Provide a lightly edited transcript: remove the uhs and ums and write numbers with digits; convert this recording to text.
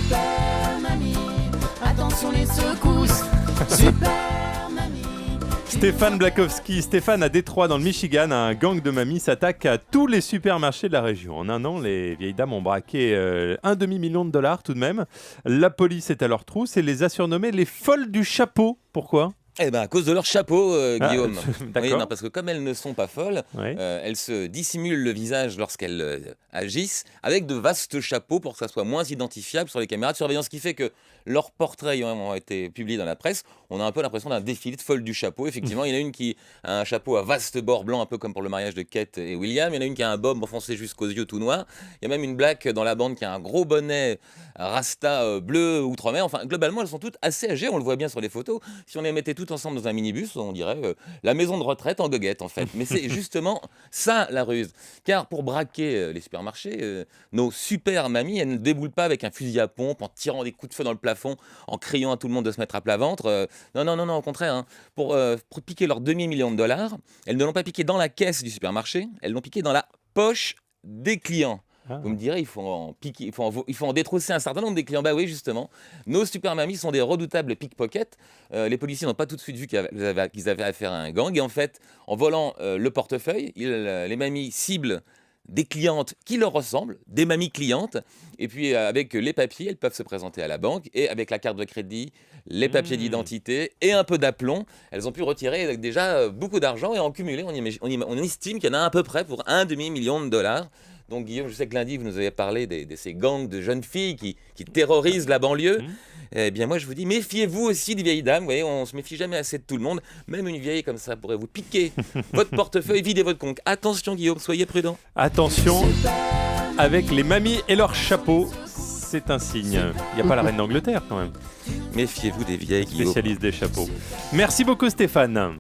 Super mamie, attention les secousses. Super mamie. Stéphane Blakowski. Stéphane, à Détroit, dans le Michigan, un gang de mamies s'attaque à tous les supermarchés de la région. En un an, les vieilles dames ont braqué un demi-million de dollars tout de même. La police est à leur trousse et les a surnommées les folles du chapeau. Pourquoi ? Eh ben, à cause de leur chapeau, Guillaume. D'accord. Oui, non, parce que comme elles ne sont pas folles, Oui. elles se dissimulent le visage lorsqu'elles agissent avec de vastes chapeaux pour que ça soit moins identifiable sur les caméras de surveillance, ce qui fait que leurs portraits ont été publiés dans la presse. On a un peu l'impression d'un défilé de folles du chapeau. Effectivement, il y en a une qui a un chapeau à vastes bords blancs, un peu comme pour le mariage de Kate et William. Il y en a une qui a un bob enfoncé jusqu'aux yeux tout noir. Il y a même une black dans la bande qui a un gros bonnet rasta bleu outre-mer. Enfin, globalement, elles sont toutes assez âgées. On le voit bien sur les photos. Si on les mettait toutes ensemble dans un minibus, on dirait la maison de retraite en goguette, en fait. Mais c'est justement ça, la ruse. Car pour braquer les supermarchés, nos super mamies, elles ne déboulent pas avec un fusil à pompe, en tirant des coups de feu dans le plafond, en criant à tout le monde de se mettre à plat ventre. Non, au contraire. Hein. Pour piquer leurs demi-million de dollars, elles ne l'ont pas piqué dans la caisse du supermarché, elles l'ont piqué dans la poche des clients. Ah. Vous me direz, il faut en piquer, il faut en détrousser un certain nombre des clients. Bah oui, justement. Nos super mamies sont des redoutables pickpockets. Les policiers n'ont pas tout de suite vu qu'ils avaient affaire à un gang. Et en fait, en volant le portefeuille, les mamies ciblent des clientes qui leur ressemblent, des mamies clientes. Et puis, avec les papiers, elles peuvent se présenter à la banque. Et avec la carte de crédit, les papiers d'identité et un peu d'aplomb, elles ont pu retirer déjà beaucoup d'argent. Et en cumulé, on estime qu'il y en a à peu près pour un demi-million de dollars. Donc Guillaume, je sais que lundi, vous nous avez parlé de ces gangs de jeunes filles qui terrorisent la banlieue. Eh bien moi, je vous dis, méfiez-vous aussi des vieilles dames. Vous voyez, on ne se méfie jamais assez de tout le monde. Même une vieille comme ça pourrait vous piquer votre portefeuille, vider votre compte. Attention Guillaume, soyez prudent. Attention, avec les mamies et leurs chapeaux, c'est un signe. Il n'y a pas la reine d'Angleterre quand même, Méfiez-vous des vieilles Guillaume. spécialiste des chapeaux. Merci beaucoup Stéphane.